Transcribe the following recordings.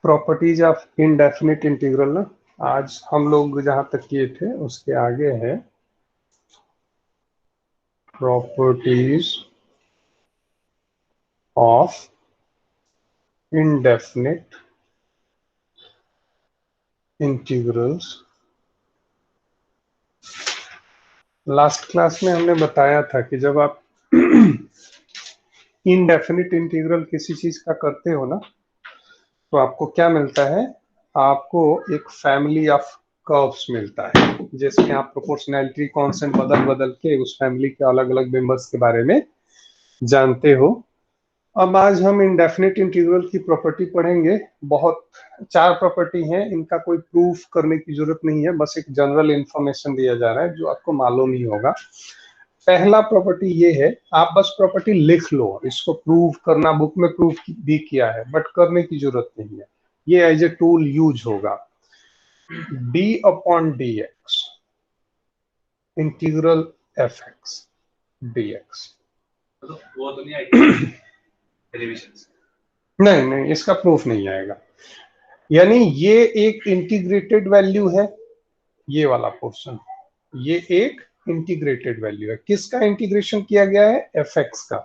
Properties of indefinite integral ना, आज हम लोग जहां तक किए थे उसके आगे है properties of indefinite integrals. Last class में हमने बताया था कि जब आप इनडेफिनिट इंटीग्रल किसी चीज का करते हो ना, तो आपको क्या मिलता है, आपको एक फैमिली ऑफ कर्व्स मिलता है जिसमें आप प्रोपोर्शनैलिटी कांस्टेंट बदल बदल के उस फैमिली के अलग अलग मेंबर्स के बारे में जानते हो। अब आज हम इंडेफिनिट इंटीग्रल की प्रॉपर्टी पढ़ेंगे। बहुत 4 प्रॉपर्टी हैं, इनका कोई प्रूफ करने की जरूरत नहीं है, बस एक जनरल इंफॉर्मेशन दिया जा रहा है जो आपको मालूम ही होगा। पहला प्रॉपर्टी ये है, आप बस प्रॉपर्टी लिख लो, इसको प्रूव करना बुक में प्रूफ भी किया है बट करने की जरूरत नहीं है, ये एज ए टूल यूज होगा। d upon dx integral fx dx। वो तो नहीं आएगी डेरिवेशन से। नहीं, इसका प्रूफ नहीं आएगा। यानी ये एक इंटीग्रेटेड वैल्यू है, ये वाला पोर्शन, ये एक इंटीग्रेटेड वैल्यू है। किसका इंटीग्रेशन किया गया है? fx का।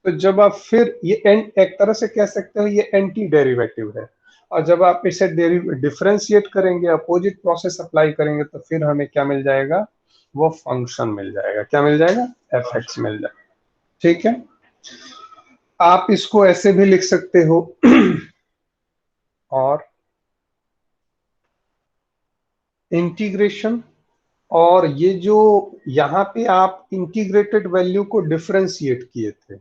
तो जब आप फिर ये एक तरह से कह सकते हो ये एंटी डेरिवेटिव है, और जब आप इसे डिफरेंशिएट करेंगे, अपोजिट प्रोसेस अप्लाई करेंगे, तो फिर हमें क्या मिल जाएगा? वो फंक्शन मिल जाएगा। क्या मिल जाएगा? fx मिल जाएगा। ठीक है, आप इसको ऐसे भी लिख सकते हो और इंटीग्रेशन, और ये जो यहाँ पे आप इंटीग्रेटेड वैल्यू को डिफरेंशिएट किए थे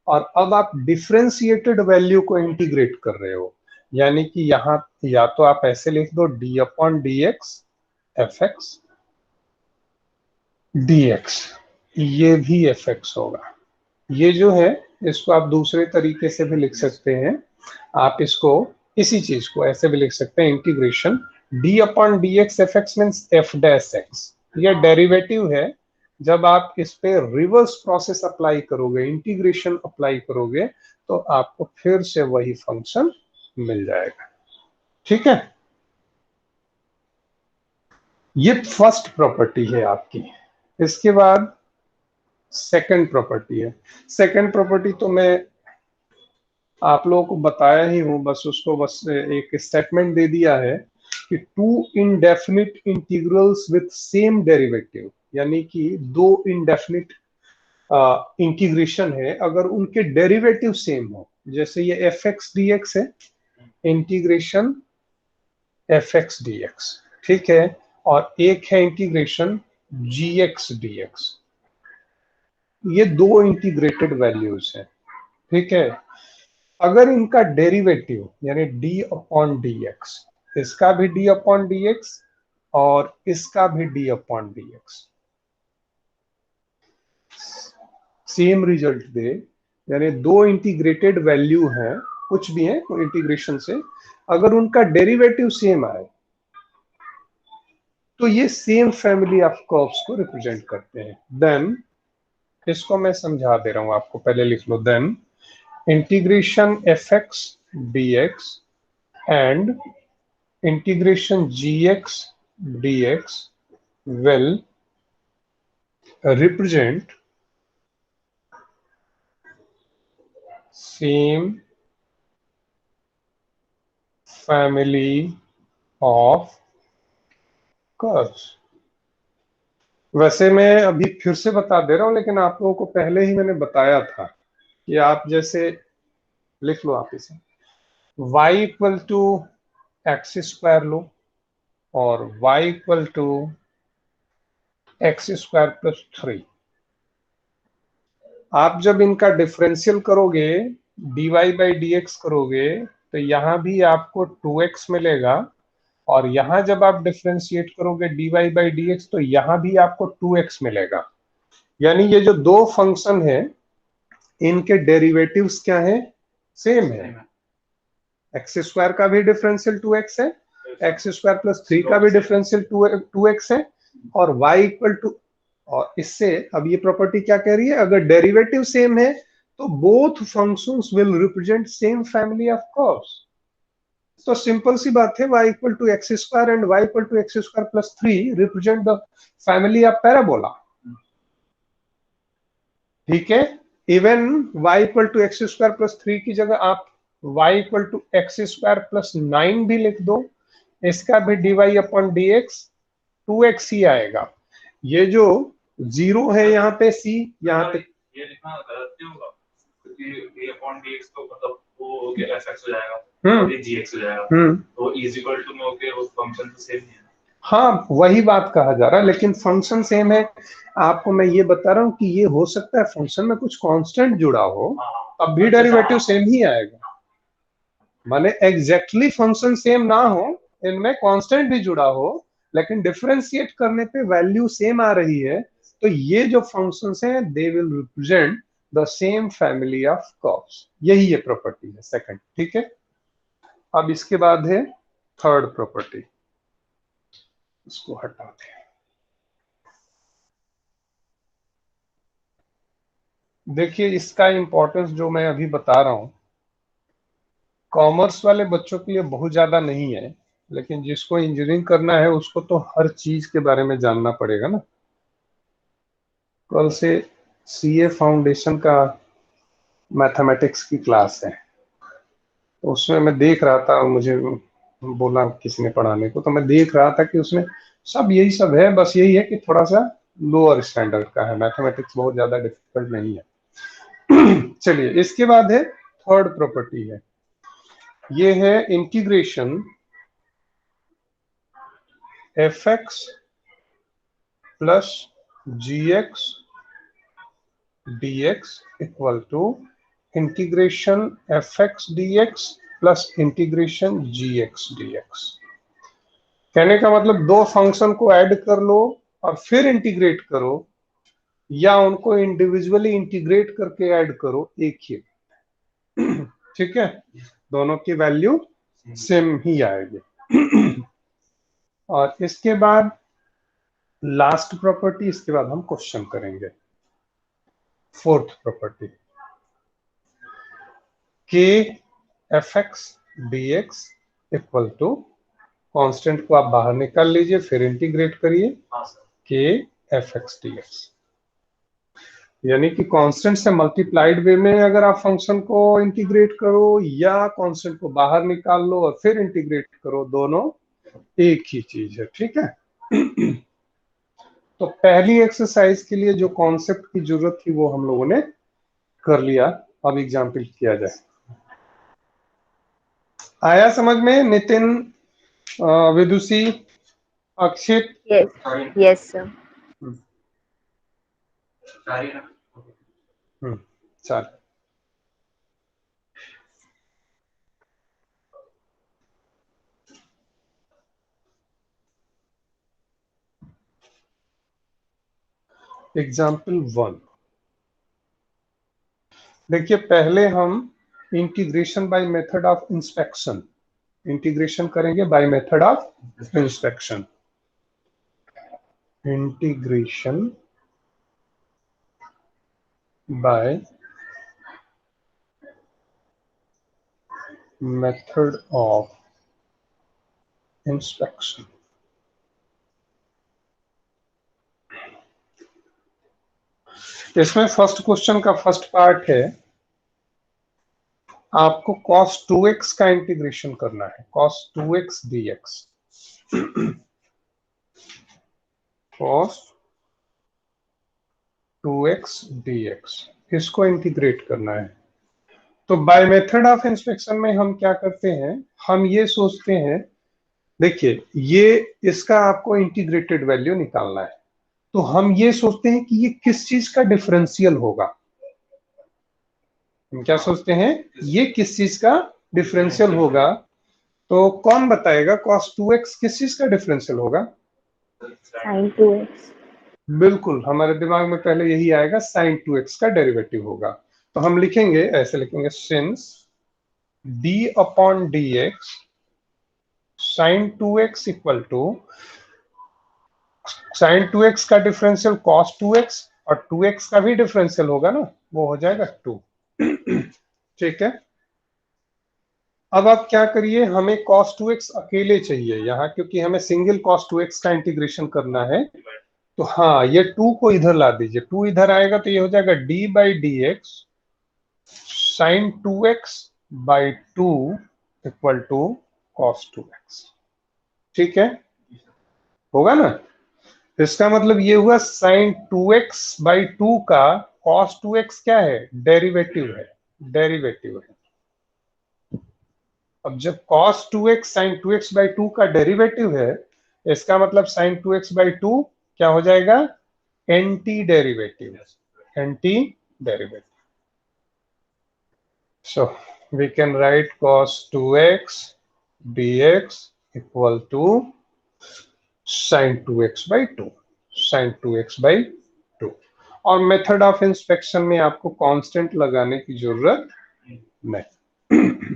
और अब आप डिफरेंशिएटेड वैल्यू को इंटीग्रेट कर रहे हो, यानी कि यहाँ या तो आप ऐसे लिख दो d upon dx fx dx, ये भी fx होगा। ये जो है इसको आप दूसरे तरीके से भी लिख सकते हैं, आप इसको इसी चीज को ऐसे भी लिख सकते हैं, integration d upon dx fx means f dash x। ये डेरिवेटिव है, जब आप इस पे रिवर्स प्रोसेस अप्लाई करोगे, इंटीग्रेशन अप्लाई करोगे, तो आपको फिर से वही फंक्शन मिल जाएगा। ठीक है, ये फर्स्ट प्रॉपर्टी है आपकी। इसके बाद सेकंड प्रॉपर्टी है। सेकंड प्रॉपर्टी तो मैं आप लोगों को बताया ही हूं, बस उसको बस एक स्टेटमेंट दे दिया है कि two indefinite integrals with same derivative, यानी कि दो इनडेफिनिट इंटीग्रेशन है अगर उनके डेरिवेटिव सेम हो। जैसे ये एफ एक्स डी एक्स है, integration f x D x, ठीक है, और एक है इंटीग्रेशन जी एक्स डी एक्स। ये दो इंटीग्रेटेड वैल्यूज है, ठीक है। अगर इनका डेरिवेटिव यानी d अपॉन डी एक्स, इसका भी d अपॉन डी एक्स और इसका भी d upon D x same result दे, यानी दो इंटीग्रेटेड वैल्यू है, कुछ भी है इंटीग्रेशन से, अगर उनका डेरिवेटिव सेम आए तो ये सेम फैमिली ऑफ कर्व्स को रिप्रेजेंट करते हैं। देन इसको मैं समझा दे रहा हूं आपको, पहले लिख लो। Then integration f x D x and integration gx dx will represent same family of curves। वैसे मैं अभी फिर से बता दे रहा हूं, लेकिन आप लोगों को पहले ही मैंने बताया था कि आप जैसे लिख लो, आप इसे y equal to x square लो और y equal to x square plus 3। आप जब इनका डिफरेंशियल करोगे, dy बाई डी एक्स करोगे, तो यहां भी आपको 2x मिलेगा, और यहां जब आप डिफरेंशिएट करोगे dy बाई डी एक्स, तो यहां भी आपको 2x मिलेगा। यानी ये जो दो फंक्शन है, इनके डेरिवेटिव्स क्या है? सेम है। एक्स स्क्वायर का भी डिफरेंशियल 2x है, एक्स स्क्वायर प्लस 3 का भी डिफरेंशियल 2x है, और y इक्वल टू, और इससे अब ये प्रॉपर्टी क्या कह रही है? अगर डेरिवेटिव सेम है तो both functions will represent same family of curves. तो सिंपल सी बात है, y equal to x square and y equal to x square plus 3 represent the family of parabola. ठीक है, even y equal to x square plus 3 की जगह आप y equal to x square plus 9 भी लिख दो, इसका भी dy अपॉन dx 2x ही आएगा। ये जो जीरो है यहाँ पे c, यहाँ पे ये लिखना गलत नहीं होगा, क्योंकि a अपॉन dx तो मतलब वो fx हो जाएगा, ये gx हो जाएगा, तो इज इक्वल टू में होके वो फंक्शन तो सेम ही है। हाँ, वही बात कहा जा रहा है, लेकिन फंक्शन सेम है। आपको मैं ये बता रहा हूँ कि ये हो सकता है फंक्शन में कुछ कांस्टेंट जुड़ा हो, अब भी डेरिवेटिव सेम ही आएगा। माने एग्जैक्टली फंक्शन सेम ना हो, इनमें कांस्टेंट भी जुड़ा हो, लेकिन डिफरेंशिएट करने पे वैल्यू सेम आ रही है, तो ये जो फंक्शंस हैं they will represent the same family of curves. यही ये प्रॉपर्टी है सेकंड। ठीक है, अब इसके बाद है थर्ड प्रॉपर्टी, इसको हटाते हैं। देखिए, इसका इंपॉर्टेंस जो मैं अभी बता रहा हूं, कॉमर्स वाले बच्चों के लिए बहुत ज्यादा नहीं है, लेकिन जिसको इंजीनियरिंग करना है उसको तो हर चीज के बारे में जानना पड़ेगा ना। कल से सीए फाउंडेशन का मैथमेटिक्स की क्लास है, तो उसमें मैं देख रहा था, मुझे बोला किसी ने पढ़ाने को, तो मैं देख रहा था कि उसमें सब यही सब है, बस यही है कि थोड़ा सा लोअर स्टैंडर्ड का है, मैथमेटिक्स बहुत ज्यादा डिफिकल्ट नहीं है। चलिए, इसके बाद है थर्ड प्रॉपर्टी है, ये है integration fx plus gx dx equal to integration fx dx plus integration gx dx। कहने का मतलब दो फंक्शन को ऐड कर लो और फिर इंटीग्रेट करो, या उनको इंडिविजुअली इंटीग्रेट करके ऐड करो, एक ही। ठीक है, दोनों की वैल्यू सेम ही आएगी। और इसके बाद लास्ट प्रॉपर्टी, इसके बाद हम क्वेश्चन करेंगे। Fourth property, K F x D X equal to, constant को आप बाहर निकाल लीजिए, फिर इंटीग्रेट करिए, के एफ एक्स डी एक्स। यानी कि कांस्टेंट से मल्टीप्लाइड वे में अगर आप फंक्शन को इंटीग्रेट करो, या कांस्टेंट को बाहर निकाल लो और फिर इंटीग्रेट करो, दोनों एक ही चीज है। ठीक है। तो पहली एक्सरसाइज के लिए जो कॉन्सेप्ट की जरूरत थी वो हम लोगों ने कर लिया, अब एग्जाम्पल किया जाए। आया समझ में नितिन, विदुषी, अक्षित? Yes sir. चल, एग्जाम्पल 1 देखिए। पहले हम integration by method of inspection, integration करेंगे by method of inspection. Integration by method of inspection. इसमें फर्स्ट क्वेश्चन का फर्स्ट पार्ट है, आपको cos 2x का इंटीग्रेशन करना है, cos 2x dx। cos 2x dx, इसको इंटीग्रेट करना है। तो बाय मेथड ऑफ इंस्पेक्शन में हम क्या करते हैं, हम ये सोचते हैं, देखिए ये इसका आपको इंटीग्रेटेड वैल्यू निकालना है, तो हम ये सोचते हैं कि ये किस चीज का डिफरेंशियल होगा। हम क्या सोचते हैं, ये किस चीज का डिफरेंशियल होगा। तो कौन बताएगा cos 2x किस चीज का डिफरेंशियल होगा? sin 2x। बिल्कुल, हमारे दिमाग में पहले यही आएगा, sin 2x का डेरिवेटिव होगा। तो हम लिखेंगे, ऐसे लिखेंगे, since d upon dx sin 2x equal to, sin 2x का डिफरेंशियल cos 2x और 2x का भी डिफरेंशियल होगा ना, वो हो जाएगा 2। ठीक है। अब आप क्या करिए, हमें cos 2x अकेले चाहिए यहाँ, क्योंकि हमें सिंगल cos 2x का इंटीग्रेशन करना है। तो हाँ, ये 2 को इधर ला दीजिए, 2 इधर आएगा तो ये हो जाएगा d by D X sine 2x by 2 equal to cos 2x। ठीक है, होगा ना। इसका मतलब ये हुआ साइन 2x बाई 2 का cos 2x क्या है, डेरिवेटिव है, डेरिवेटिव है। अब जब cos 2x sin 2x by 2 का डेरिवेटिव है, इसका मतलब sin 2x बाई 2 क्या हो जाएगा, anti derivative, anti derivative. So we can write cos 2x dx equal to sin 2x by 2, sin 2x by 2। और मेथड ऑफ इंस्पेक्शन में आपको कांस्टेंट लगाने की जरूरत नहीं।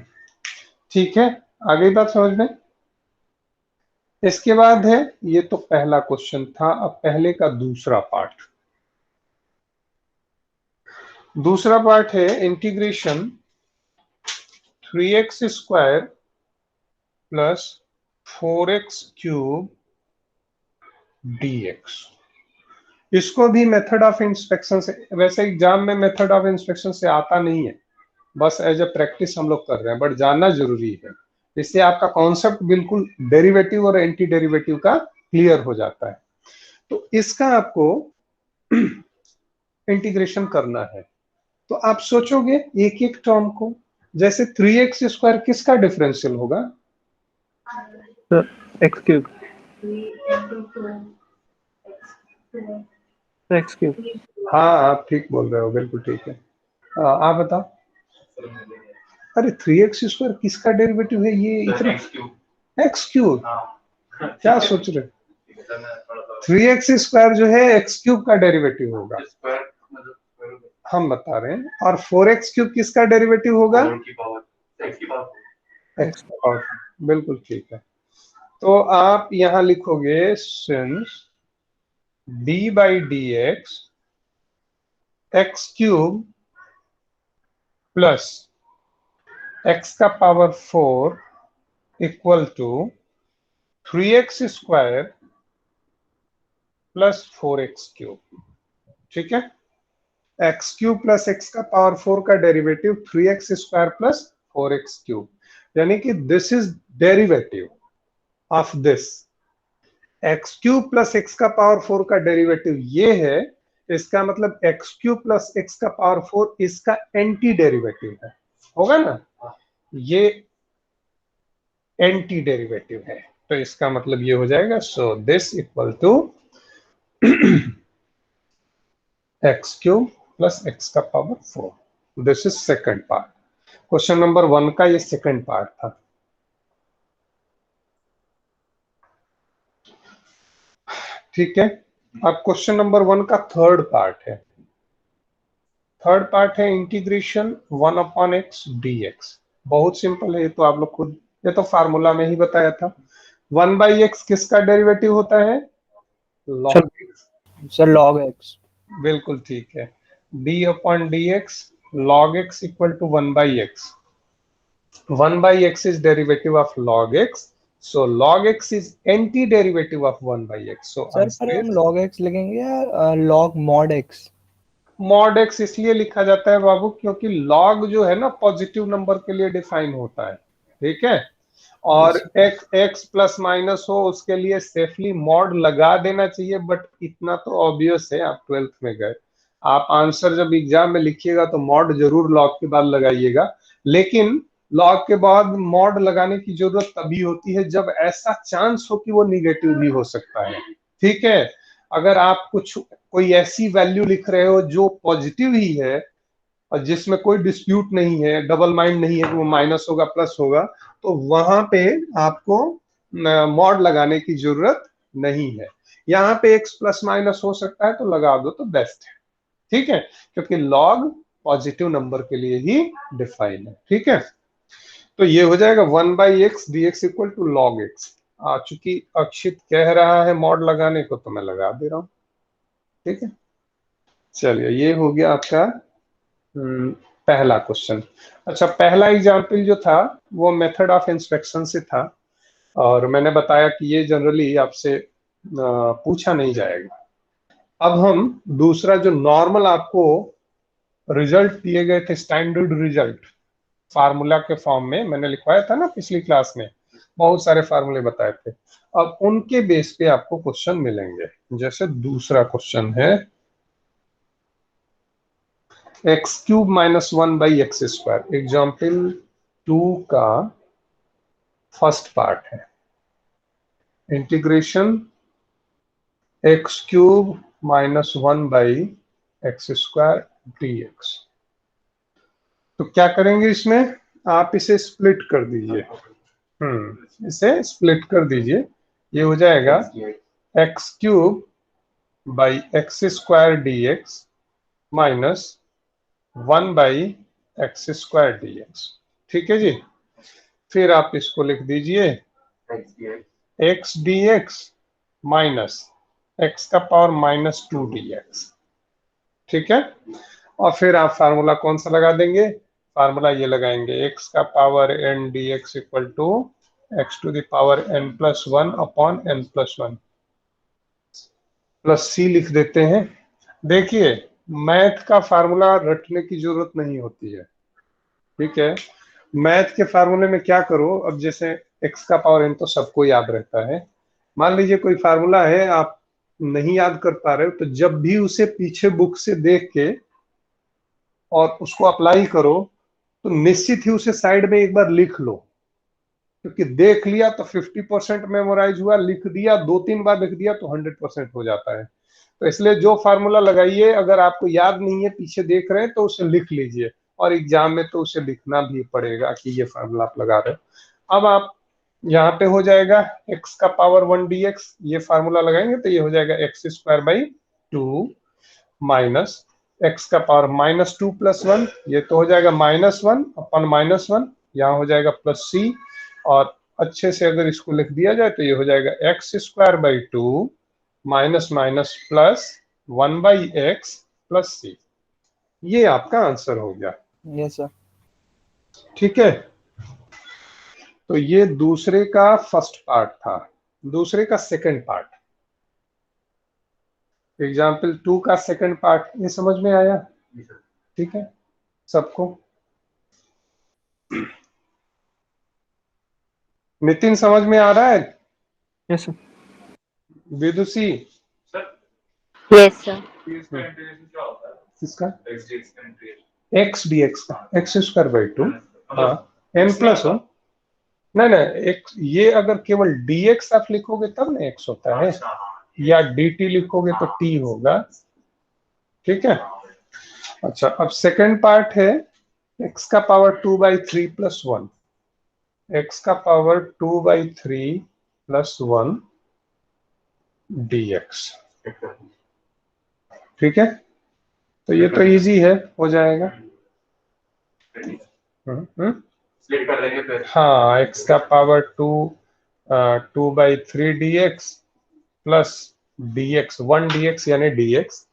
ठीक है, आगे बात समझ में। इसके बाद है, ये तो पहला क्वेश्चन था, अब पहले का दूसरा पार्ट। दूसरा पार्ट है integration 3x square plus 4x cube dx। इसको भी मेथड ऑफ इंस्पेक्शन से, वैसे एग्जाम में मेथड ऑफ इंस्पेक्शन से आता नहीं है, बस एज ए प्रैक्टिस हम लोग कर रहे हैं, बट जानना जरूरी है। इससे आपका कॉन्सेप्ट बिल्कुल डेरिवेटिव और एंटी डेरिवेटिव का क्लियर हो जाता है। तो इसका आपको इंटीग्रेशन करना है, तो आप सोचोगे एक एक टर्म को, जैसे 3x स्क्वायर किसका डिफरेंशियल होगा, एक्स क्यूब, एक्स क्यूब। हाँ आप ठीक बोल रहे हो, बिल्कुल ठीक है। आप बताओ। अरे 3x स्क्वायर किसका डेरिवेटिव है, ये इतना एक्स क्यूब, क्या सोच रहे, 3x स्क्वायर जो है एक्स क्यूब का डेरिवेटिव होगा, हम बता रहे हैं। और 4x क्यूब किसका डेरिवेटिव होगा, एक्स पावर, बिल्कुल ठीक है। तो आप यहां लिखोगे since d by D X cube plus x का power 4 equal to 3x square plus 4x cube. ठीक है, x क्यूब प्लस x का पावर 4 का derivative 3x square plus 4x cube, यानी कि this is derivative of this. x cube plus x का power 4 का derivative ये है, इसका मतलब x क्यूब प्लस x का पावर 4 इसका एंटी डेरिवेटिव है, होगा ना, ये एंटी डेरिवेटिव है। तो इसका मतलब ये हो जाएगा, so this equal to x cube plus x का power 4। This is second part. Question number 1 का ये सेकंड पार्ट था। ठीक है, अब क्वेश्चन नंबर 1 का थर्ड पार्ट है। थर्ड पार्ट है इंटीग्रेशन 1 अपॉन एक्स dx। बहुत सिंपल है, ये तो आप लोग खुद, ये तो फार्मूला में ही बताया था। 1 बाई एक्स किसका डेरिवेटिव होता है, log X, sir log X, बिल्कुल ठीक है। d upon D X log X equal to 1 by X. 1 by X is derivative of log x, so log x is anti-derivative of 1 by x, so sir answer पर हम is log x लिखेंगे या log mod x? mod x इसलिए लिखा जाता है बाबू, क्योंकि log जो है ना पॉजिटिव नंबर के लिए डिफाइन होता है, ठीक है। और x प्लस माइनस हो उसके लिए सेफली मॉड लगा देना चाहिए, बट इतना तो ऑब्वियस है, आप 12th में गए, आप आंसर जब एग्जाम में लिखिएगा तो मॉड जरूर लॉग के बाद लगाइएगा। लेकिन लॉग के बाद मॉड लगाने की जरूरत तभी होती है जब ऐसा चांस हो कि वो निगेटिव भी हो सकता है, ठीक है। अगर आप कुछ कोई ऐसी वैल्यू लिख रहे हो जो पॉजिटिव ही है और जिसमें कोई डिस्प्यूट नहीं है, डबल माइंड नहीं है कि वो माइनस होगा प्लस होगा, तो वहां पे आपको मॉड लगाने की जरूरत नहीं है। यहाँ पे एक्स प्लस माइनस हो सकता है तो लगा दो तो बेस्ट है, ठीक है, क्योंकि लॉग पॉजिटिव नंबर के लिए ही डिफाइन है, ठीक है। तो ये हो जाएगा 1 by X D X equal to log X. चूंकि अक्षित कह रहा है मॉड लगाने को तो मैं लगा दे रहा हूं, ठीक है। चलिए, ये हो गया आपका पहला क्वेश्चन। अच्छा, पहला एग्जाम्पल जो था वो मेथड ऑफ इंस्पेक्शन से था, और मैंने बताया कि ये जनरली आपसे पूछा नहीं जाएगा। अब हम दूसरा जो नॉर्मल आपको रिजल्ट दिए गए थे, स्टैंडर्ड रिजल्ट फार्मूला के फॉर्म में मैंने लिखवाया था ना पिछली क्लास में, बहुत सारे फार्मूले बताए थे। अब उनके बेस पे आपको क्वेश्चन मिलेंगे। जैसे दूसरा क्वेश्चन है x cube minus 1/x²। Example 2 का फर्स्ट पार्ट है integration X cube minus 1/x² dx। तो क्या करेंगे इसमें, आप इसे स्प्लिट कर दीजिए। इसे स्प्लिट कर दीजिए, ये हो जाएगा x³ dx minus 1/x² dx। ठीक है जी। फिर आप इसको लिख दीजिए x dx माइनस x का पावर -2 dx। ठीक है, और फिर आप फार्मूला कौन सा लगा देंगे, फार्मूला ये लगाएंगे x का power n dx equal to x⁴n+1 upon n+1 plus c लिख देते हैं। देखिए, मैथ का फार्मूला रटने की जरूरत नहीं होती है, ठीक है। मैथ के फार्मूले में क्या करो, अब जैसे x का पावर n तो सबको याद रहता है। मान लीजिए कोई फार्मूला है आप नहीं याद कर पा रहे हो, तो जब भी उसे पीछे बुक से देख के और उसको अप्लाई करो, तो निश्चित ही उसे साइड में एक बार लिख लो, क्योंकि देख लिया तो 50% मेमोराइज हुआ, लिख दिया 2-3 बार लिख दिया तो 100% हो जाता है। तो इसलिए जो फार्मूला लगाइए, अगर आपको याद नहीं है पीछे देख रहे हैं तो उसे लिख लीजिए, और एग्जाम में तो उसे लिखना भी पड़ेगा कि ये फार्मूला आप लगा रहे हो। अब आप यहाँ पे हो जाएगा x का पावर 1 dx, ये फार्मूला लगाएंगे तो ये हो जाएगा x² माइनस x का पावर -2 + 1, ये तो हो जाएगा -1 अपन -1, यहाँ हो जाएगा +c, और अच्छे से अगर इसको लिख दिया जाए तो ये हो जाएगा x² minus minus plus 1/x plus c। ये आपका आंसर हो गया। Yes sir. ठीक है, तो ये दूसरे का फर्स्ट पार्ट था। दूसरे का सेकंड पार्ट, एग्जाम्पल 2 का सेकंड पार्ट, ये समझ में आया? ठीक है सबको? नितिन समझ में आ रहा है? Yes sir. Vidushi? Yes, sir. किसका? x dx का x²/2 हाँ n+1। नहीं नहीं, x ये अगर केवल dx आप लिखोगे तब ना x होता है, या dt लिखोगे तो t होगा। ठीक है, अच्छा अब सेकंड पार्ट है x का पावर 2/3 + 1, x का पावर 2/3 + 1 dx। ठीक है, तो ये तो इजी है, हो जाएगा। स्प्लिट कर देंगे फिर। हाँ, x का power 2/3 dx plus dx 1 dx यानी dx,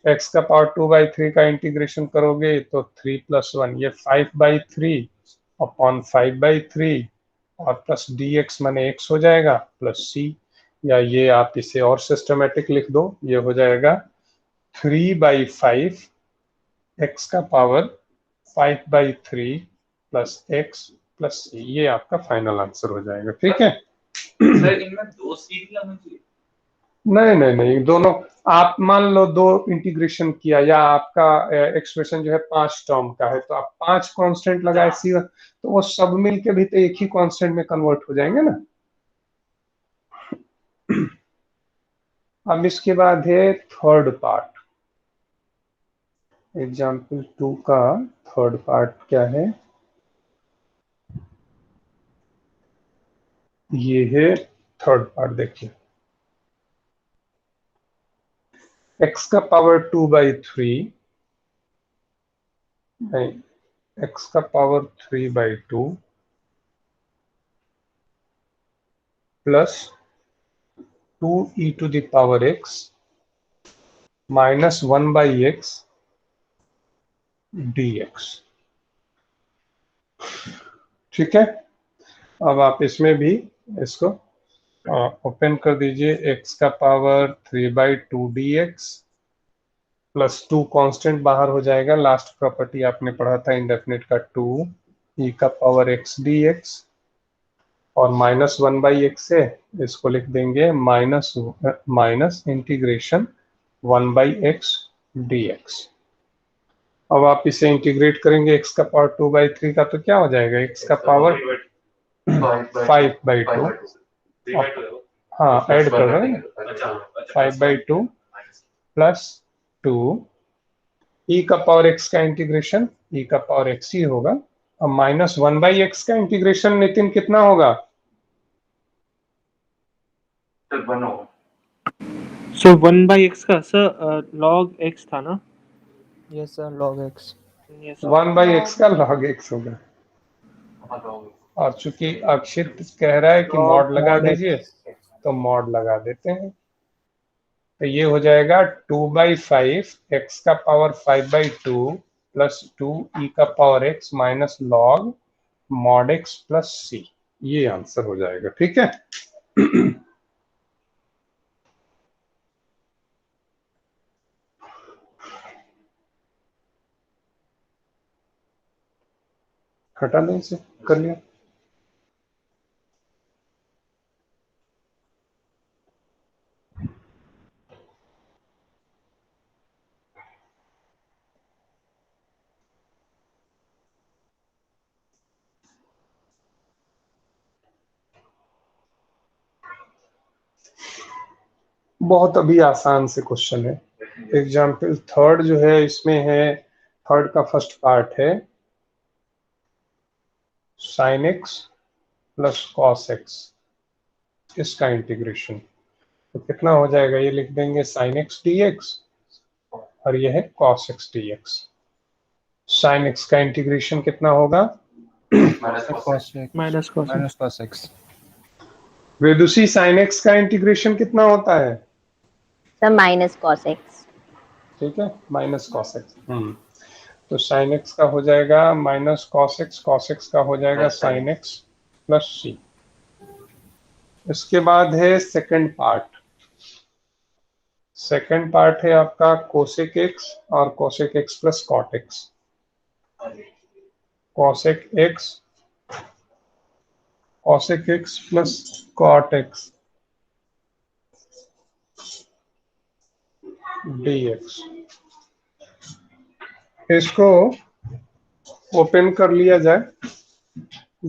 x का पावर 2/3 का इंटीग्रेशन करोगे तो 3 + 1, ये 5/3 अपॉन 5/3 और प्लस dx माने x हो जाएगा प्लस c, या ये आप इसे और सिस्टमेटिक लिख दो, ये हो जाएगा 3/5 x का power 5/3 plus x plus c, ये आपका फाइनल आंसर हो जाएगा। ठीक है सर इनमें 2 सी भी आना चाहिए? नहीं नहीं नहीं, दोनों आप मान लो 2 इंटीग्रेशन किया, या आपका एक्सप्रेशन जो है 5 टर्म का है, तो आप 5 कांस्टेंट लगाए सी, तो वो सब मिलके भी तो एक ही कांस्टेंट में कन्वर्ट हो जाएंगे ना। अब इसके बाद है थर्ड पार्ट। एग्जाम्पल 2 का थर्ड पार्ट क्या है, ये है थर्ड पार्ट। देखिए x का पावर 2/3 नहीं, x का power 3/2 plus 2e⁻x minus 1/x dx। ठीक है, अब आप इसमें भी इसको ओपन कर दीजिए। x का पावर 3/2 dx प्लस 2 कांस्टेंट बाहर हो जाएगा। लास्ट प्रॉपर्टी आपने पढ़ा था इंडेफिनिट का 2 e का पावर x dx और -1/x से इसको लिख देंगे माइनस इंटीग्रेशन 1/x dx। अब आप इसे इंटीग्रेट करेंगे x का पावर 2/3 का, तो क्या हो जाएगा? x का पावर 5/2, हाँ ऐड कर रहे हैं, 5/2 प्लस 2 e का पावर x का इंटीग्रेशन e का पावर x ही होगा। अब -1/x का इंटीग्रेशन नितिन कितना होगा? So 1/x का सर log x था ना? Yes sir, log x. Yes sir. 1/x का log x होगा। और चूंकि अक्षित कह रहा है कि मॉड लगा दीजिए, तो मॉड लगा देते हैं। तो ये हो जाएगा 2/5 x का पावर 5/2 प्लस 2 e का power x minus log mod x plus c। ये आंसर हो जाएगा। ठीक है, हटा दें इसे, कर लिया। बहुत अभी आसान से क्वेश्चन है। एग्जाम्पल थर्ड जो है इसमें है, थर्ड का फर्स्ट पार्ट है sin x plus cos x, इसका इंटीग्रेशन तो कितना हो जाएगा? ये लिख देंगे sin x dx और ये है cos x dx। sin x का इंटीग्रेशन कितना होगा? Minus cos x. वेदुसी sin x का इंटीग्रेशन कितना होता है? Sir minus cos x. ठीक है, माइनस cos x। तो sin x का हो जाएगा माइनस cos x का हो जाएगा sin x प्लस c। इसके बाद है सेकंड पार्ट। सेकंड पार्ट है आपका cosec x और cosec x plus cot x। cosec x plus cot x dx। इसको ओपन कर लिया जाए।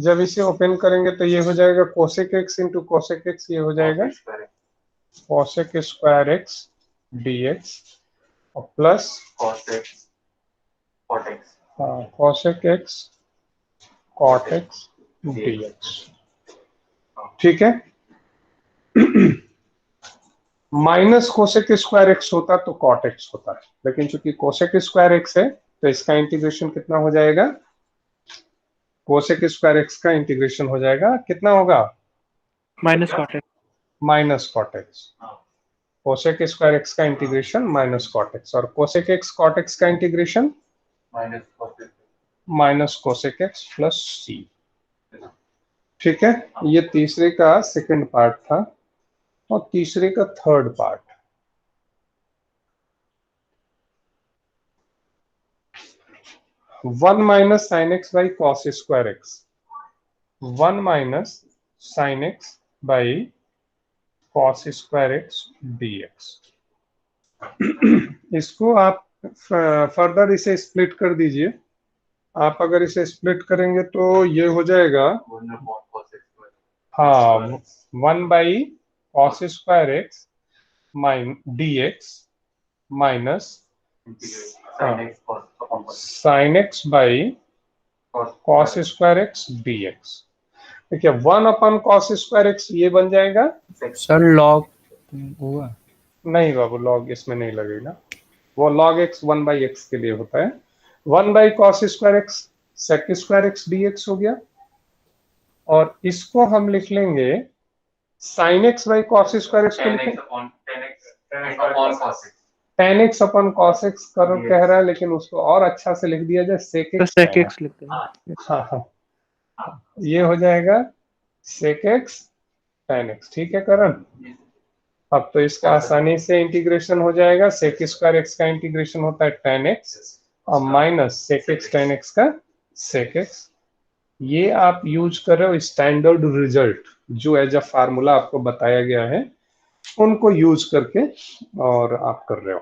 जब इसे ओपन करेंगे तो ये हो जाएगा cosec x into cosec x, ये हो जाएगा cosec स्क्वायर x dx और plus cosec x cot x dx। ठीक है, माइनस cosec स्क्वायर x होता तो cot x होता है, लेकिन चूंकि cosec स्क्वायर x है तो इसका इंटीग्रेशन कितना हो जाएगा? cosec स्क्वायर x का इंटीग्रेशन हो जाएगा, कितना होगा? Minus cot x. Minus cot x। cosec square x का इंटीग्रेशन माइनस cot x और cosec x cot x का integration minus cosec x plus c। ठीक है, ये तीसरे का सेकंड पार्ट था और तीसरे का third part. One minus sine x by cos square x, 1 minus sine x by cos square x dx। इसको आप फर्दर इसे स्प्लिट कर दीजिए। आप अगर इसे स्प्लिट करेंगे तो ये हो जाएगा, हाँ 1 cos square x dx minus sin x by cos square x dx। देखिए 1/cos स्क्वायर एक्स ये बन जाएगा। सर log हुआ नहीं बाबू, log इसमें नहीं लगेगा, वो log x 1/x के लिए होता है। 1/cos square x sec square x dx हो गया और इसको हम लिख लेंगे sin x by cos square x को लिखें tan x अपन cos x कह रहा है, लेकिन उसको और अच्छा से लिख दिया जाए sec तो x। sec x लिखते हैं। हाँ हाँ, ये हो जाएगा sec x tan x। ठीक है करण, अब तो इसका आसानी से इंटीग्रेशन हो जाएगा। sec स्क्वायर x का इंटीग्रेशन होता है tan x और minus sec x tan x का sec x। ये आप यूज कर रहे हो स्टैंडर्ड रिजल्ट जो एज अ फार्मूला आपको बताया गया है, उनको यूज करके और आप कर रहे हो।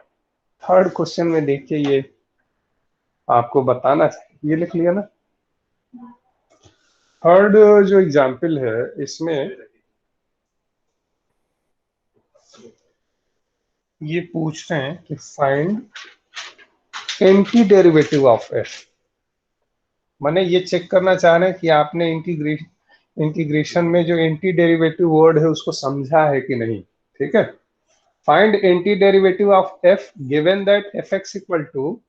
थर्ड क्वेश्चन में देखिए, ये आपको बताना है, ये लिख लिया ना। थर्ड जो एग्जाम्पल है इसमें ये पूछ रहे हैं कि find anti derivative of F. माने ये चेक करना चाह रहे हैं कि आपने इंटीग्रेशन में जो एंटी डेरिवेटिव वर्ड है उसको समझा है कि नहीं। ठीक है, find anti derivative of F given that F X equal to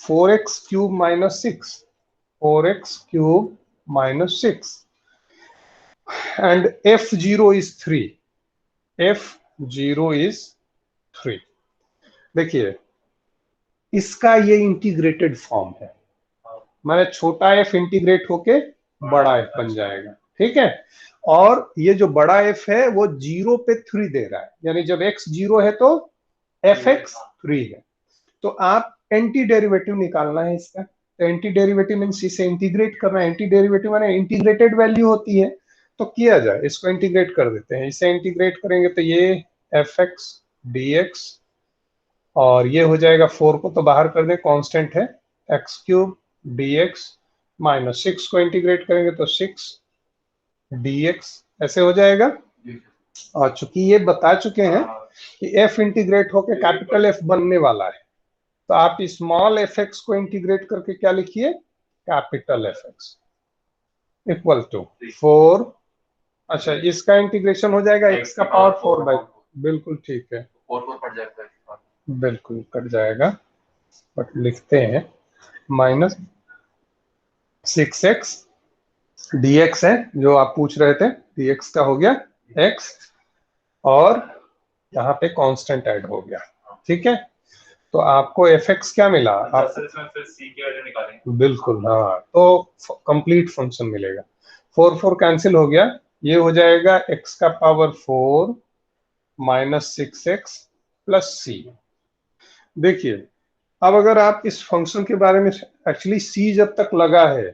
4x cube minus 6, 4x cube minus 6 and f0 is 3, f0 is 3। देखिए इसका ये इंटीग्रेटेड फॉर्म है, माने छोटा f इंटीग्रेट होके बड़ा f बन जाएगा। ठीक है, और ये जो बड़ा f है वो 0 पे 3 दे रहा है, यानी जब x 0 है तो fx 3 है। तो आप एंटी डेरिवेटिव निकालना है इसका। तो एंटी डेरिवेटिव मींस इसे इंटीग्रेट करना है। एंटी डेरिवेटिव माने इंटीग्रेटेड वैल्यू होती है। तो किया जाए, इसको इंटीग्रेट कर देते हैं। इसे इंटीग्रेट करेंगे तो ये fx dx और ये हो जाएगा 4 को तो बाहर कर दें, कांस्टेंट है, x क्यूब dx माइनस 6 को इंटीग्रेट करेंगे तो 6 dx ऐसे हो जाएगा। और चूंकि ये बता चुके हैं कि f इंटीग्रेट होके कैपिटल F बनने वाला है, तो आप स्मॉल एफ एक्स को इंटीग्रेट करके क्या लिखिए, capital F X equal to 4। अच्छा, इसका इंटीग्रेशन हो जाएगा x का पावर 4 बाई, बिल्कुल ठीक है, 4 कट जाएगा, बिल्कुल कट जाएगा, बट लिखते हैं माइनस 6x dx है जो आप पूछ रहे थे, dx का हो गया x और यहाँ पे कांस्टेंट ऐड हो गया। ठीक है, तो आपको fx क्या मिला, आप फिर c की वैल्यू निकालेंगे। बिल्कुल, हाँ, तो कंप्लीट फंक्शन मिलेगा। 4 कैंसिल हो गया, ये हो जाएगा x का power 4 minus 6x plus c। देखिए अब अगर आप इस फंक्शन के बारे में, एक्चुअली c जब तक लगा है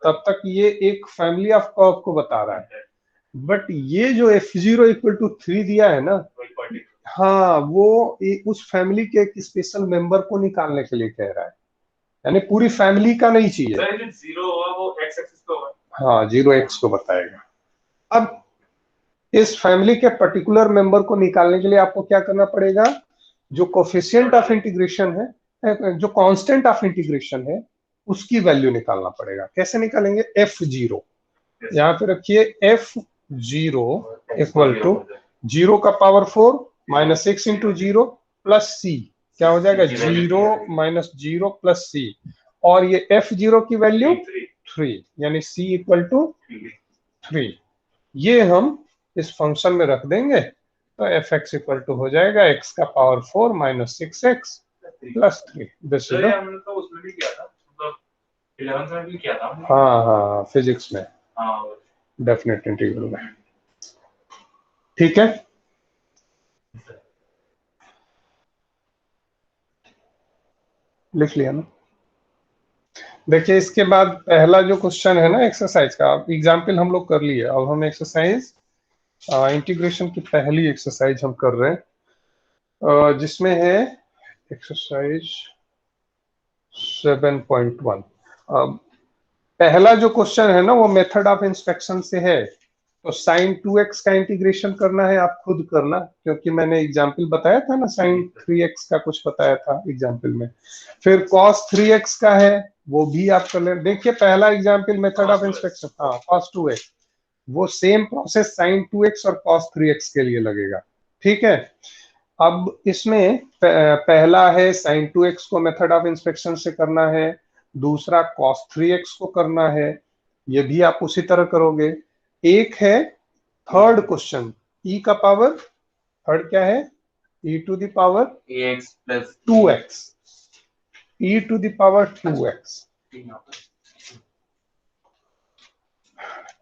तब तक ये एक फैमिली ऑफ कर्व को बता रहा है, बट ये जो f0 इक्वल टू 3 दिया है ना, हाँ, वो उस फैमिली के एक स्पेशल मेंबर को निकालने के लिए कह रहा है, यानी पूरी फैमिली का नहीं चाहिए। सर, जीरो होगा वो x एक्सिस पे होगा। हाँ, 0x को बताएगा। अब इस फैमिली के पर्टिकुलर मेंबर को निकालने के लिए आपको क्या करना पड़ेगा, जो कोफिशिएंट ऑफ इंटीग्रेशन है, जो कांस्टेंट ऑफ इंटीग्रेशन है, उसकी वैल्यू निकालना पड़ेगा। कैसे निकालेंगे, f0 यहाँ पे रखिए, f0 इक्वल टू 0 का power 4 minus 6 into 0 plus c, क्या हो जाएगा 0 माइनस 0 प्लस c, और ये f0 की वैल्यू 3, यानी c इक्वल टू 3। ये हम इस फंक्शन में रख देंगे तो fx इक्वल टू हो जाएगा x का power 4 minus 6x plus 3। This is, हमने तो उसमें भी किया था, मतलब 11th में भी किया था। हाँ हाँ, फिजिक्स में, हाँ, डेफिनेट इंटीग्रल में। ठीक है, लिख लिया ना। देखिए इसके बाद पहला जो क्वेश्चन है ना एक्सरसाइज का, एग्जाम्पल हम लोग कर लिए, अब हम एक्सरसाइज इंटीग्रेशन की पहली एक्सरसाइज हम कर रहे हैं, जिसमें है एक्सरसाइज 7.1। पहला जो क्वेश्चन है ना वो मेथड ऑफ इंस्पेक्शन से है, तो sin 2x का इंटीग्रेशन करना है, आप खुद करना, क्योंकि मैंने एग्जाम्पल बताया था ना, sin 3x का कुछ बताया था एग्जाम्पल में। फिर cos 3x का है, वो भी आप कर लें। देखिए पहला एग्जाम्पल मेथड ऑफ इंस्पेक्शन, हाँ, cos 2x, वो सेम प्रोसेस sin 2x और cos 3x के लिए लगेगा। ठीक है, अब इसमें पहला है sin 2x को मेथड ऑफ इंस्पेक्शन से करना है, दूसरा cos 3x को करना है, ये भी आप उसी तरह करोगे। एक है थर्ड क्वेश्चन, e का पावर, थर्ड क्या है, e to the power ax plus 2x, e to the power 2x।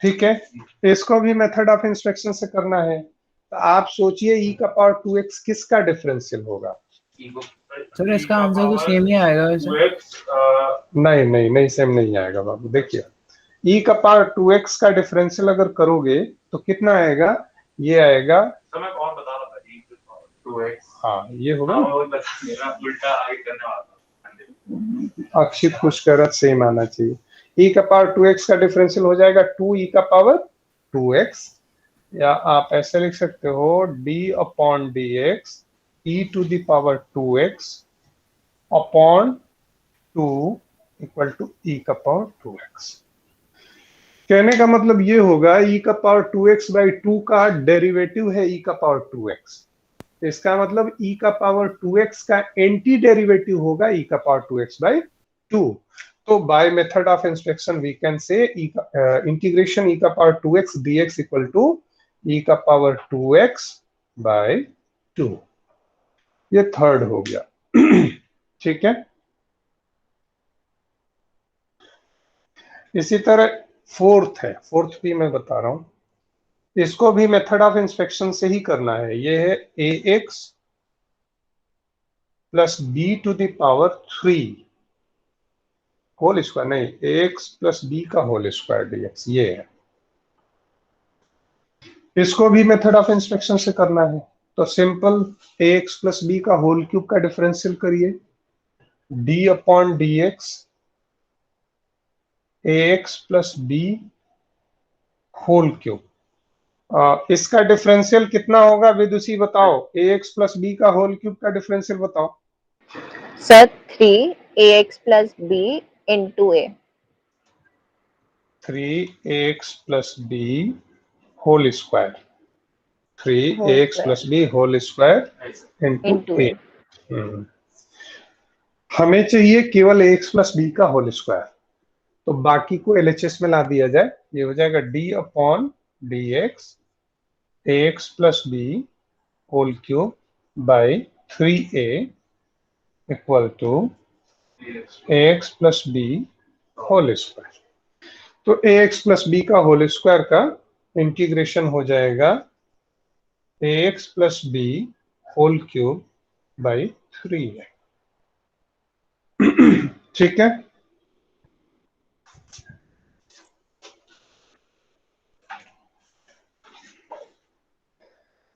ठीक है, इसको भी मेथड ऑफ इंस्पेक्शन से करना है। तो आप सोचिए e का पावर 2x किसका डिफरेंशियल होगा? सर इसका आंसर तो सेम ही आएगा वैसे। नहीं नहीं नहीं, सेम नहीं आएगा बाबू। देखिए e का पावर 2x का डिफरेंशियल अगर करोगे तो कितना आएगा? ये आएगा, तो मैं कौन बता रहा था e टू पावर 2x। हाँ ये होगा। मेरा उल्टा आगे करने वाला था। अक्षित कुछ कर सेम आना चाहिए। e का पावर 2x का डिफरेंशियल हो जाएगा 2e का पावर 2x, या आप ऐसे लिख सकते हो d upon dx e to the power 2x upon 2 equal to e का पावर 2x। कहने का मतलब ये होगा e का पावर 2x बाई 2 का डेरिवेटिव है e का पावर 2x। इसका मतलब e का पावर 2x का एंटी डेरिवेटिव होगा e का पावर 2x बाई 2। तो by method of inspection we can say integration e का power 2x dx equal to e का पावर 2x बाय 2। ये थर्ड हो गया। ठीक है, इसी तरह फोर्थ है, फोर्थ भी मैं बता रहा हूं, इसको भी मेथड ऑफ इंस्पेक्शन से ही करना है। ये है ax plus b to the power 3 whole square, नहीं ax प्लस b का होल स्क्वायर dx, ये है। इसको भी मेथड ऑफ इंस्पेक्शन से करना है। तो सिंपल ax प्लस b का होल क्यूब का डिफरेंशियल करिए, d upon dx ax plus b whole cube. इसका डिफरेंशियल कितना होगा विदुषी बताओ? ax प्लस b का होल क्यूब का डिफरेंशियल बताओ। Sir 3ax plus b into a। 3ax plus b whole square, 3ax plus b whole square into a। हमें चाहिए केवल ax प्लस b का होल स्क्वायर, तो बाकी को LHS में ला दिया जाए। ये हो जाएगा d upon dx ax plus b whole cube by 3a equal to ax plus b whole square. तो ax प्लस b का होल स्क्वायर का इंटीग्रेशन हो जाएगा ax plus b whole cube by 3a। ठीक है,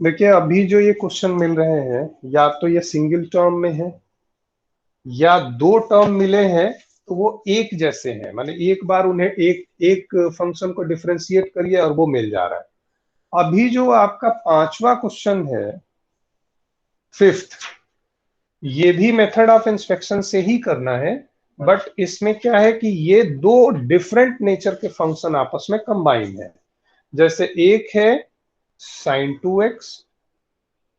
देखिए अभी जो ये क्वेश्चन मिल रहे हैं या तो ये सिंगल टर्म में है या दो टर्म मिले हैं तो वो एक जैसे हैं, माने एक बार उन्हें एक फंक्शन को डिफरेंशिएट करिए और वो मिल जा रहा है। अभी जो आपका पांचवा क्वेश्चन है, फिफ्थ, ये भी मेथड ऑफ इंस्पेक्शन से ही करना है, बट इसमें क्या है कि ये दो डिफरेंट नेचर के फंक्शन आपस में कंबाइन है। जैसे एक है sin 2x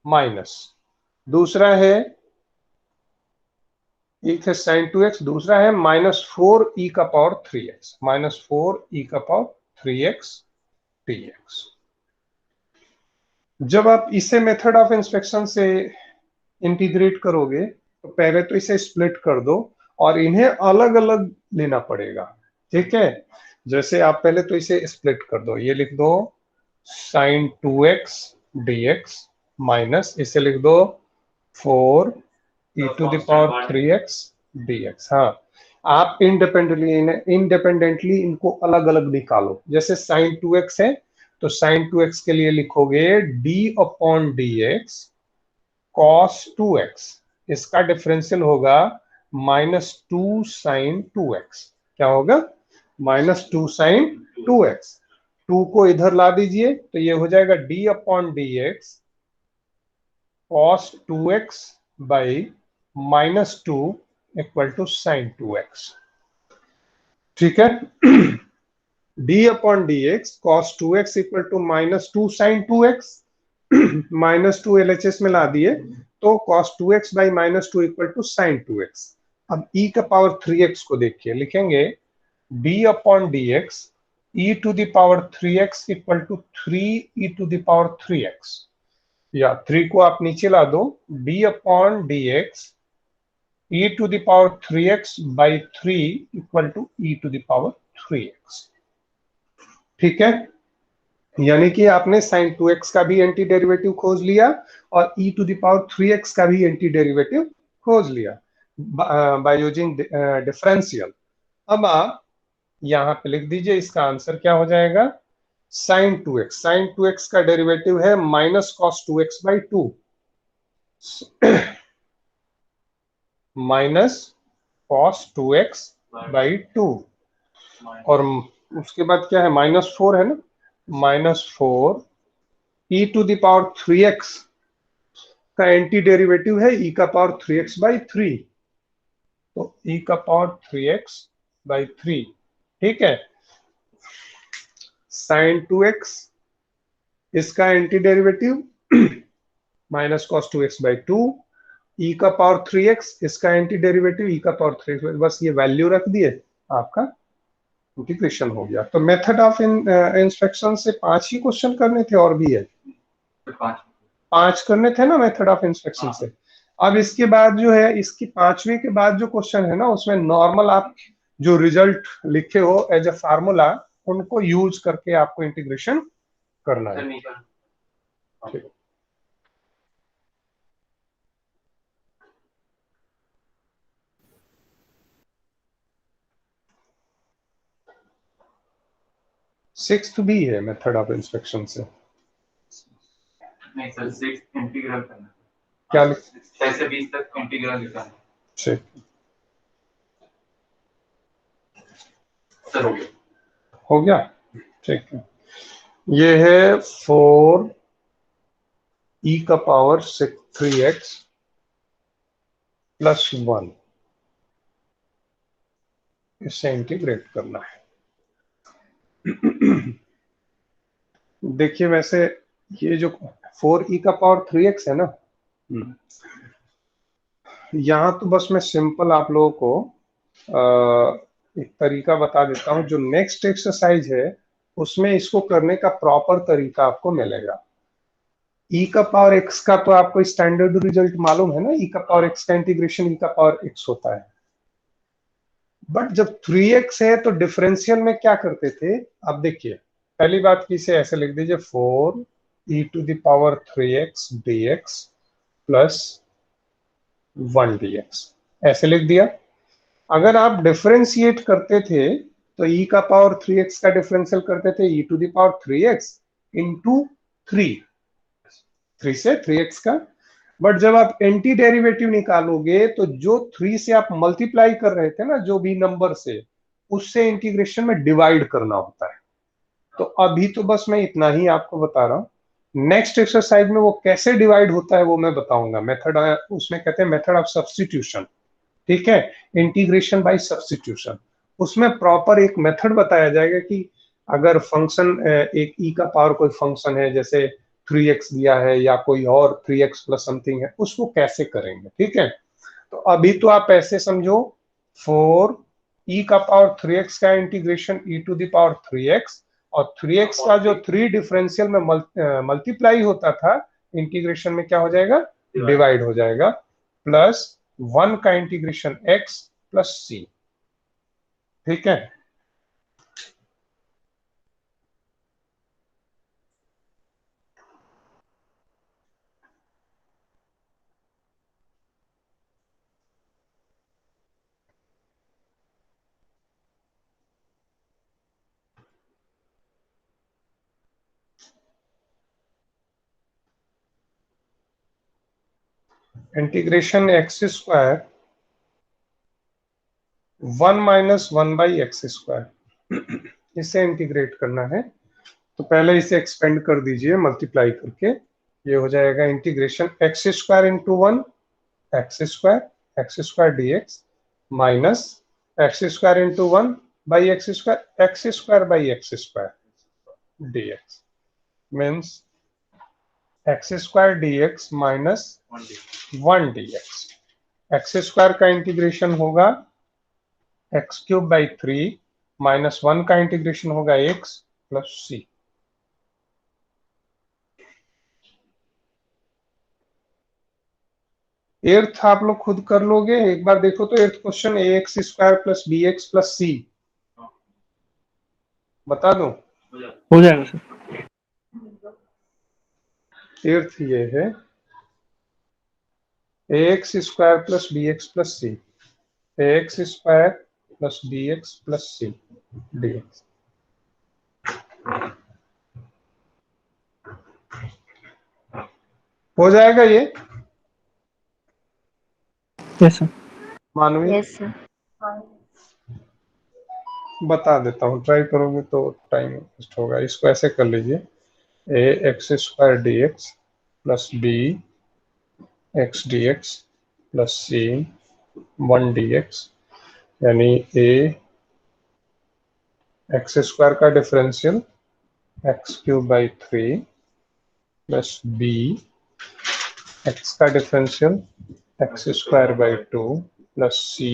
माइनस, दूसरा है, एक है sin 2x, दूसरा है -4e का पावर 3x, -4e का पावर 3x dx। जब आप इसे मेथड ऑफ इंस्पेक्शन से इंटीग्रेट करोगे तो पहले तो इसे स्प्लिट कर दो और इन्हें अलग अलग लेना पड़ेगा। ठीक है, जैसे आप पहले तो इसे स्प्लिट कर दो, ये लिख दो sin 2x dx माइनस इसे लिख दो 4e to the power 3x dx। हाँ, आप इंडिपेंडेंटली इनको अलग अलग निकालो। जैसे sin 2x है तो sin 2x के लिए लिखोगे d upon dx cos 2x, इसका डिफरेंशियल होगा -2 sin 2x। क्या होगा? -2 sin 2x। 2 को इधर ला दीजिए तो ये हो जाएगा d upon dx cos 2x by -2 equal to sin 2x। ठीक है, d upon dx cos 2x equal to -2 sin 2x, -2 LHS में ला दिए तो cos 2x by -2 equal to sin 2x। अब e का पावर 3x को देखिए, लिखेंगे d upon dx e to the power 3x equal to 3e to the power 3x, या 3 को आप नीचे ला दो, d upon dx e to the power 3x by 3 equal to e to the power 3x। ठीक है, यानी कि आपने sin 2x का भी एंटी डेरिवेटिव खोज लिया और e to the power 3x का भी एंटी डेरिवेटिव खोज लिया बाय यूजिंग डिफरेंशियल। अब आप यहां पे लिख दीजिए, इसका आंसर क्या हो जाएगा, sin 2x। sin 2x का डेरिवेटिव है minus cos 2x by 2, minus cos 2x by 2, और उसके बाद क्या है, -4 है ना, -4 e to the power 3x का एंटी डेरिवेटिव है e का पावर 3x बाई 3, तो e का पावर 3x बाई 3। ठीक है, sin 2x इसका anti derivative minus cos 2x by 2, e का पावर 3x इसका एंटी डेरिवेटिव e का पावर 3x, बस ये वैल्यू रख दिए, आपका इंटीग्रेशन हो गया। तो मेथड ऑफ इंस्पेक्शन से 5 ही क्वेश्चन करने थे, और भी है 5 करने थे ना मेथड ऑफ इंस्पेक्शन से। अब इसके बाद जो है, इसकी 5वीं के बाद जो क्वेश्चन है ना, उसमें नॉर्मल आप जो रिजल्ट लिखे हो एज ए फार्मूला, उनको यूज करके आपको इंटीग्रेशन करना है। ठीक। सिक्स्थ भी है मेथड ऑफ इंस्पेक्शन से। नहीं सर, 6 इंटीग्रल करना है। क्या लिख, 6 से 20 तक इंटीग्रल लिखना है ठीक सर, हो गया। हो गया, ठीक है। ये है 4 e का पावर 3x प्लस 1, इससे इंटीग्रेट करना है। देखिए, वैसे ये जो 4e का पावर 3x है ना, यहां तो बस मैं सिंपल आप लोगों को एक तरीका बता देता हूं। जो नेक्स्ट एक्सरसाइज है उसमें इसको करने का प्रॉपर तरीका आपको मिलेगा। e का पावर x का तो आपको स्टैंडर्ड रिजल्ट मालूम है ना, e का पावर x का इंटीग्रेशन e का पावर x होता है। बट जब 3x है तो डिफरेंशियल में क्या करते थे, अब देखिए, पहली बात की इसे ऐसे लिख दीजिए, 4 e to the power 3x dx plus 1 dx, ऐसे लिख दिया। अगर आप डिफरेंशिएट करते थे तो e का पावर 3x का डिफरेंशियल करते थे e to the power 3x into 3 से 3x का। बट जब आप एंटी डेरिवेटिव निकालोगे तो जो 3 से आप मल्टीप्लाई कर रहे थे ना, जो भी नंबर से, उससे इंटीग्रेशन में डिवाइड करना होता है। तो अभी तो बस मैं इतना ही आपको बता रहा हूं। नेक्स्ट एक्सरसाइज में वो कैसे डिवाइड होता है वो मैं बताऊंगा। मेथड उसमें कहते हैं मेथड ऑफ सब्स्टिट्यूशन। ठीक है, इंटीग्रेशन बाय सब्स्टिट्यूशन। उसमें प्रॉपर एक मेथड बताया जाएगा कि अगर फंक्शन एक e का पावर कोई फंक्शन है, जैसे 3x दिया है या कोई और 3x प्लस समथिंग है, उसको कैसे करेंगे। ठीक है, तो अभी तो आप ऐसे समझो, 4 e का पावर 3x का integration e to the power 3x, और 3x का जो 3 डिफरेंशियल में मल्टीप्लाई होता था, इंटीग्रेशन में क्या हो जाएगा, डिवाइड हो जाएगा, प्लस 1 का इंटीग्रेशन x प्लस c। ठीक है, integration x square 1 minus 1 by x square, इसे इंटीग्रेट करना है। तो पहले इसे एक्सपेंड कर दीजिए मल्टीप्लाई करके, ये हो जाएगा integration x square into 1 x square D x minus x square into 1 by x square by x square D x, means x square D x minus 1 d x. X square का integration होगा x cube by 3 minus 1 का integration होगा x plus सी। Earth आप लोग खुद कर लोगे, एक बार देखो तो एर्थ question ax square plus b x plus c, बता दो। हो जाएगा सर। एर्थ ये है ax square plus b x plus c, ax square plus b x plus c dx। हो जाएगा ये yes sir. Manvi? Yes sir. बता देता हूँ, ट्राई करोगे तो टाइम वेस्ट होगा। इसको ऐसे कर लीजिए, a x square D x plus b x D x plus c 1 d x, यानी ए एक्स स्क्वायर का differential x cube by 3 plus b x का differential x square by 2 plus c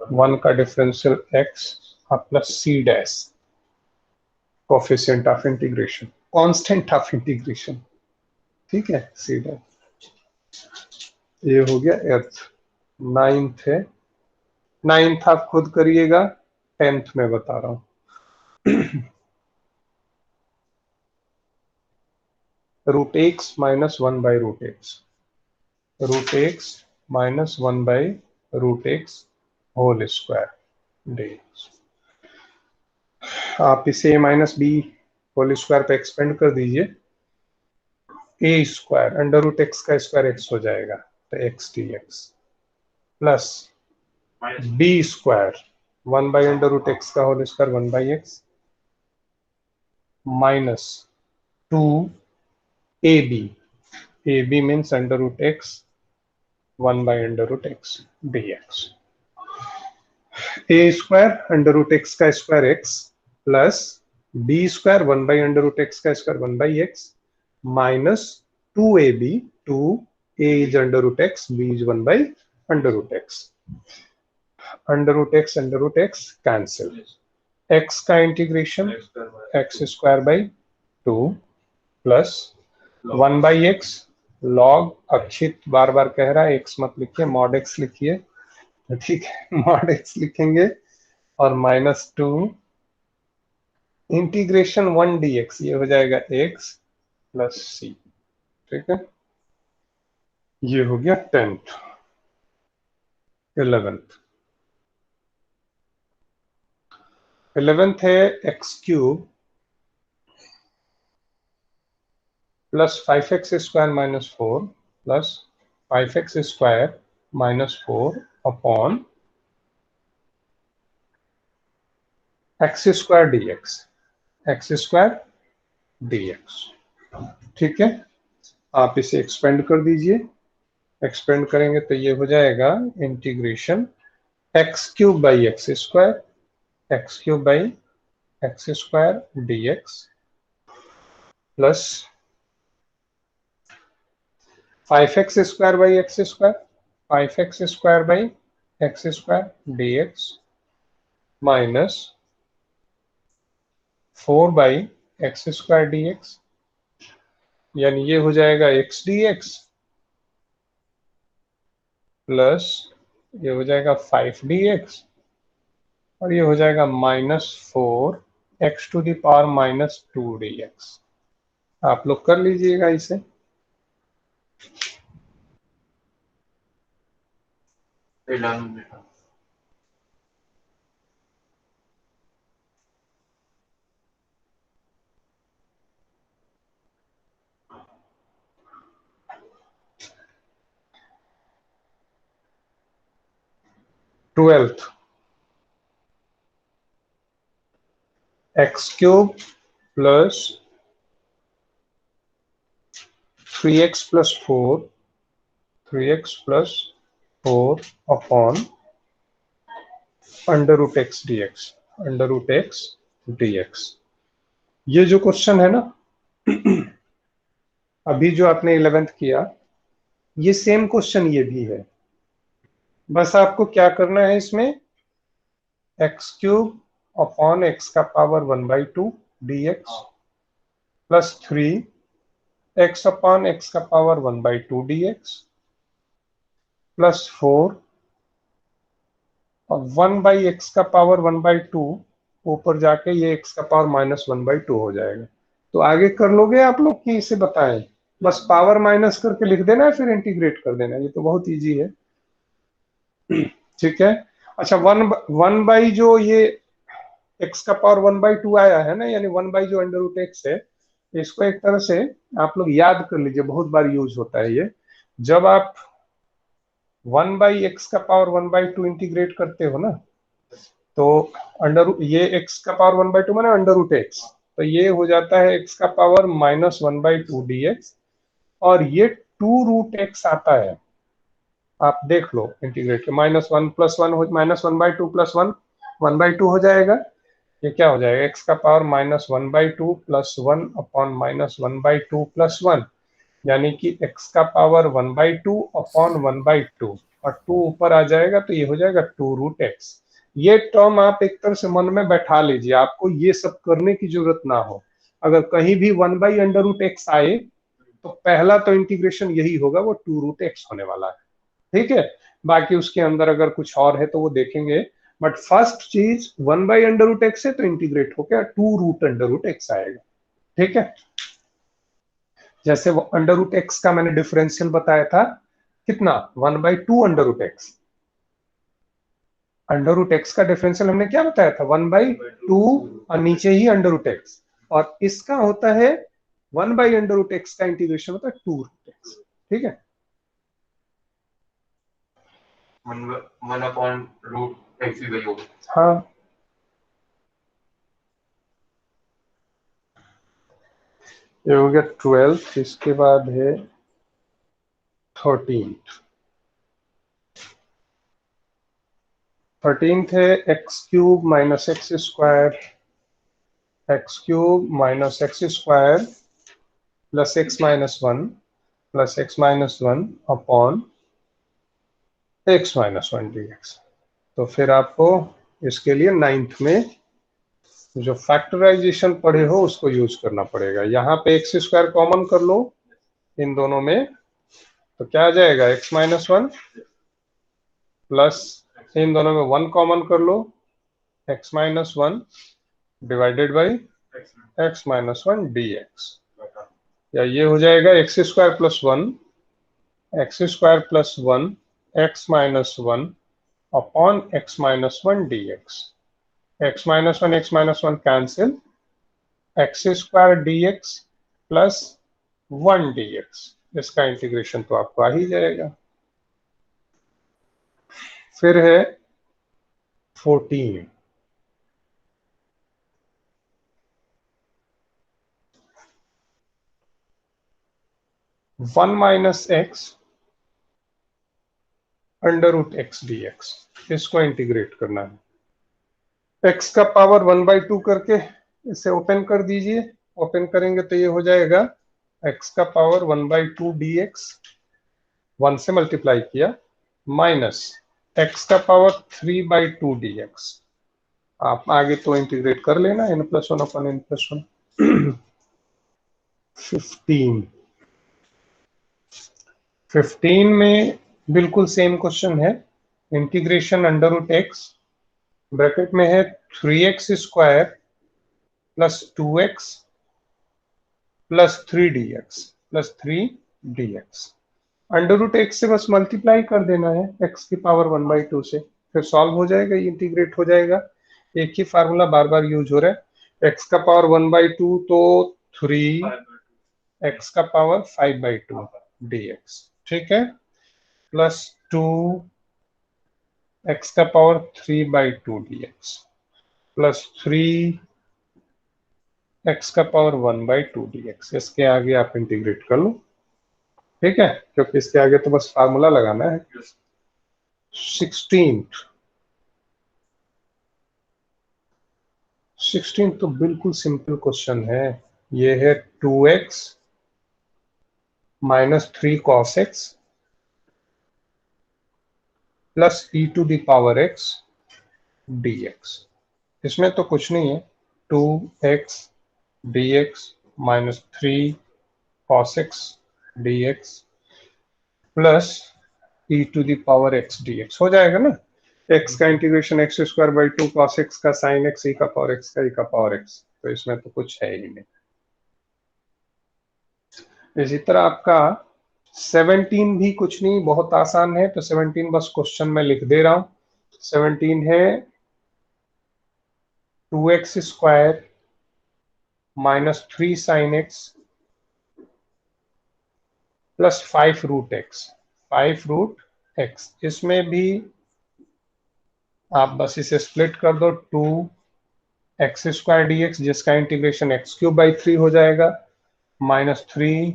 1 का differential x plus c dash coefficient of integration, constant of integration, ठीक है, C dash. ये हो गया earth. Ninth है, ninth आप खुद करिएगा, 10th में बता रहा हूं। Root x minus 1 by root x, root x minus 1 by root x whole square d. आप इसे a minus b whole square पे एक्सपेंड कर दीजिए, a square under root x का स्क्वायर एक्स हो जाएगा, तो x D x plus b square 1 by under root x का whole square 1 by x minus 2 a b means under root x 1 by under root x D x. A square under root x का square x plus b square 1 by under root x का square 1 by x minus 2ab, 2a is under root x, b is 1 by under root x, under root x cancel, x का integration x square by 2 plus 1 by x log, Akshit बार बार कह रहा है x मत लिखिए, mod x लिखिए, ठीक है, मॉड x लिखेंगे, और माइनस 2 इंटीग्रेशन 1 dx, ये हो जाएगा x प्लस c, ठीक है। ये हो गया 10th। 11th है x cube plus 5x square minus 4 plus 5x square minus 4 upon x square D x, x square D x, ठीक है। आप इसे एक्सपेंड कर दीजिए, एक्सपेंड करेंगे तो ये हो जाएगा integration X cube by x square, x cube by x square D x plus 5x square by x square, 5x square by x square D x minus 4 by x square D x, यानी ये हो जाएगा x D x plus ये हो जाएगा 5dx और ये हो जाएगा minus 4x to the power minus 2dx। आप लोग कर लीजिएगा इसे। Twelfth X cube plus 3x plus 4, 3x plus 4 upon under root x D X, under root x D X. ये जो क्वेश्चन है ना अभी जो आपने 11th किया, ये सेम क्वेश्चन ये भी है, बस आपको क्या करना है इसमें, एक्स क्यूब अपॉन एक्स का power 1/2 dx plus 3 x upon x का पावर 1/2 dx प्लस 4 और 1/x का पावर 1/2 ऊपर जाके ये x का पावर -1/2 हो जाएगा। तो आगे कर लोगे आप लोग कि इसे बताएं? बस पावर माइनस करके लिख देना है, फिर इंटीग्रेट कर देना है। ये तो बहुत इजी है। ठीक है। अच्छा, वन बाई जो ये x का पावर 1/2 आया है ना, यानी 1 बाई जो √x है, इसको एक तरह से आप लोग याद कर लीजिए, बहुत बार यूज होता है ये। जब आप 1/x का पावर 1/2 इंटीग्रेट करते हो ना, तो ये x का पावर 1/2 माने √x, तो ये हो जाता है x का पावर -1/2 dx, और ये 2√x आता है। आप देख लो इंटीग्रेट के, -1 + 1 हो, -1/2 + 1 1/2 हो जाएगा। ये क्या हो जाएगा? x का पावर -1/2 + 1 अपॉन -1/2 + 1, यानी कि x का पावर 1/2 अपॉन 1/2, और 2 ऊपर आ जाएगा तो ये हो जाएगा 2√x। ये टर्म आप एक तरह से मन में बैठा लीजिए, आपको ये सब करने की जरूरत ना हो। अगर कहीं भी 1/√x आए तो पहला तो इंटीग्रेशन यही होगा, वो 2√x होने वाला है। ठीक है, बाकी उसके अंदर अगर कुछ और है तो वो देखेंगे, बट फर्स्ट चीज 1/√x है तो इंटीग्रेट होकर 2√x आएगा। ठीक है, जैसे वो √x का मैंने डिफरेंशियल बताया था कितना, 1/2 √x का डिफरेंशियल हमने क्या बताया था, 1/2 और नीचे ही √x, और इसका होता है 1/√x का इंटीग्रेशन होता है 2√x। ठीक है, 1/√x की वैल्यू। हाँ, ये हो गया 12। इसके बाद है 13th। 13th है x³ - x² x³ - x² + x - 1 + x - 1 upon x - 1 dx। तो फिर आपको इसके लिए 9th में जो फैक्टराइजेशन पढ़े हो उसको यूज करना पड़ेगा। यहाँ पे x² कॉमन कर लो इन दोनों में, तो क्या आ जाएगा, x - 1 प्लस इन दोनों में 1 कॉमन कर लो, x - 1 divided by x - 1 dx, या ये हो जाएगा x² + 1 x² + 1 x - 1 upon x - 1 dx। x - 1 cancel, x² dx plus 1 dx, इसका इंटीग्रेशन तो आपको आ ही जाएगा। फिर है 14। 1 - x √x dx, इसको इंटीग्रेट करना है। x का पावर 1/2 करके इसे ओपन कर दीजिए, ओपन करेंगे तो ये हो जाएगा x का पावर 1/2 dx, 1 से मल्टीप्लाई किया, माइनस x का पावर 3/2 dx। आप आगे तो इंटीग्रेट कर लेना, n+1 अपॉन n+1। 15 में बिल्कुल सेम क्वेश्चन है, इंटीग्रेशन √x ब्रैकेट में है 3x² + 2x + 3dx + 3dx। √x से बस मल्टीप्लाई कर देना है x की पावर 1/2 से, फिर सॉल्व हो जाएगा, इंटीग्रेट हो जाएगा। एक ही फार्मूला बार बार यूज हो रहा है। x का पावर 1/2 तो 3, x का पावर 5/2 dx, ठीक है, प्लस 2 x का पावर 3/2 dx प्लस 3 x का पावर 1/2 dx। इसके आगे आप इंटीग्रेट कर लो, ठीक है, क्योंकि इसके आगे तो बस फार्मूला लगाना है। 16 तो बिल्कुल सिंपल क्वेश्चन है। ये है 2x - 3 cos x plus e⁻x dx। इसमें तो कुछ नहीं है, 2x dx - 3 cos x dx plus e to the power x dx हो जाएगा ना। x का integration x square by 2 cos x का sin x e का पावर x का e का पावर x, तो इसमें तो कुछ है ही नहीं। इसी तरह आपका 17 भी कुछ नहीं, बहुत आसान है, तो 17 बस क्वेश्चन में लिख दे रहा हूं। 17 है 2x square minus 3 sin x plus 5 root X, 5 root X. इसमें भी आप बस इसे स्प्लिट कर दो, 2x स्क्वायर डी एक्स जिसका इंटीग्रेशन एक्स क्यूब बाई 3 हो जाएगा, minus 3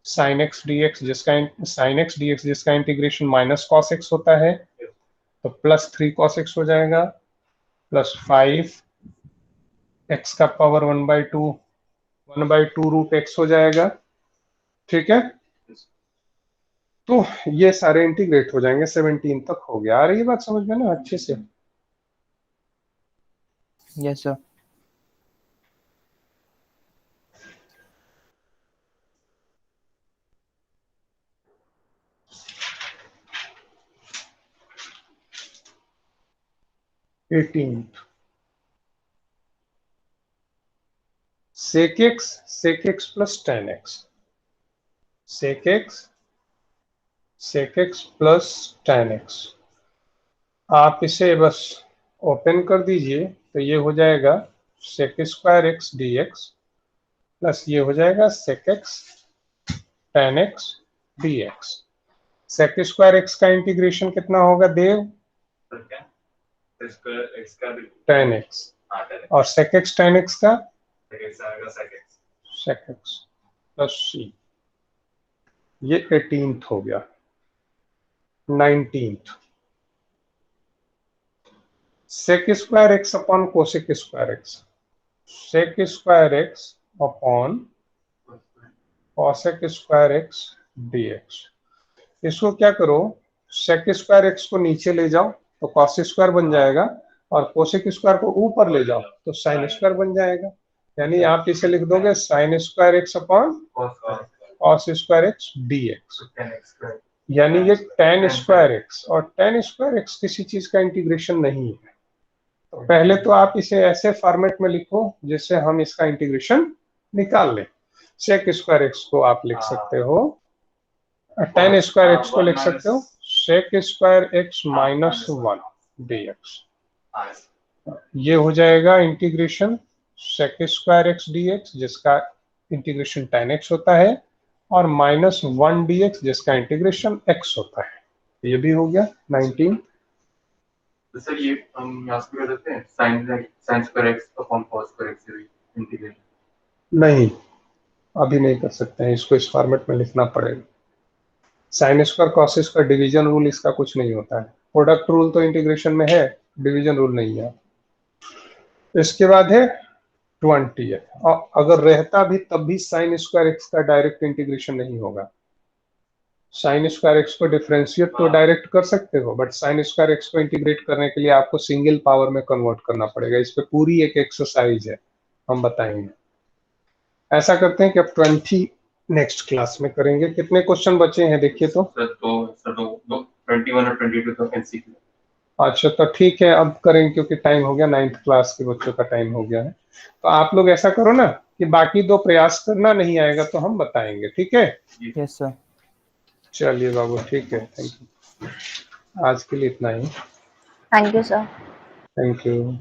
sine X D X जिसका इंटीग्रेशन माइनस कॉस एक्स होता है, तो प्लस 3 कॉस एक्स हो जाएगा, प्लस 5 एक्स का पावर 1/2 रूट एक्स हो जाएगा। ठीक है, तो ये सारे इंटीग्रेट हो जाएंगे, 17 तक हो गया। आ रही है बात समझ में ना अच्छे से? Yes sir. sec x plus tan x, sec x plus tan x। आप इसे बस ओपन कर दीजिए तो ये हो जाएगा sec square x dx plus ये हो जाएगा sec x tan x dx। sec square x का इंटीग्रेशन कितना होगा देव? tan x, और sec x tan x का sec x प्लस c, ये 18th हो गया। 19th sec square x upon cosec square x, sec square x upon cosec square x dx। इसको क्या करो, sec स्क्वायर x को नीचे ले जाओ तो cos स्क्वायर बन जाएगा, और कोसेक स्क्वायर को ऊपर ले जाओ तो sin स्क्वायर बन जाएगा। यानी आप इसे लिख दोगे sin square x upon cos square x dx, यानी ये tan स्क्वायर x, और tan स्क्वायर x किसी चीज का इंटीग्रेशन नहीं है। तो पहले तो आप इसे ऐसे फॉर्मेट में लिखो जिससे हम इसका इंटीग्रेशन निकाल लें। sec स्क्वायर x को आप लिख सकते हो, tan स्क्वायर x को लिख सकते हो sec square x minus 1 dx। ये हो जाएगा integration sec square x dx जिसका इंटीग्रेशन tan x होता है, और माइनस 1 dx जिसका इंटीग्रेशन x होता है। ये भी हो गया 19। तो सर ये हम यहाँ से कर देते हैं sin square x upon cos square x integration? नहीं, अभी नहीं कर सकते हैं, इसको इस फॉर्मेट में लिखना पड़ेगा। Sine square cos square division rule इसका कुछ नहीं होता है, प्रोडक्ट रूल तो इंटीग्रेशन में है, डिवीजन रूल नहीं है। इसके बाद है 20, और अगर रहता भी तब भी साइन स्क्वायर एक्स का डायरेक्ट इंटीग्रेशन नहीं होगा। साइन स्क्वायर एक्स को डिफरेंशिएट तो डायरेक्ट कर सकते हो, बट साइन स्क्वायर एक्स को इंटीग्रेट करने के लिए आपको सिंगल पावर में कन्वर्ट करना पड़ेगा। इस पे पूरी एक एक्सरसाइज है, हम बताएंगे। ऐसा करते हैं कि अब 20 नेक्स्ट क्लास में करेंगे। कितने क्वेश्चन बचे हैं देखिए तो? 21 और 22 तो एमसीक्यू। अच्छा, तो ठीक है, अब करेंगे क्योंकि टाइम हो गया, 9th क्लास के बच्चों का टाइम हो गया है। तो आप लोग ऐसा करो ना कि बाकी 2 प्रयास करना, नहीं आएगा तो हम बताएंगे, ठीक है? Yes sir. चलिए बाबू, ठीक है, थैंक यू। आज के लिए इतना ही। Thank you sir. Thank you.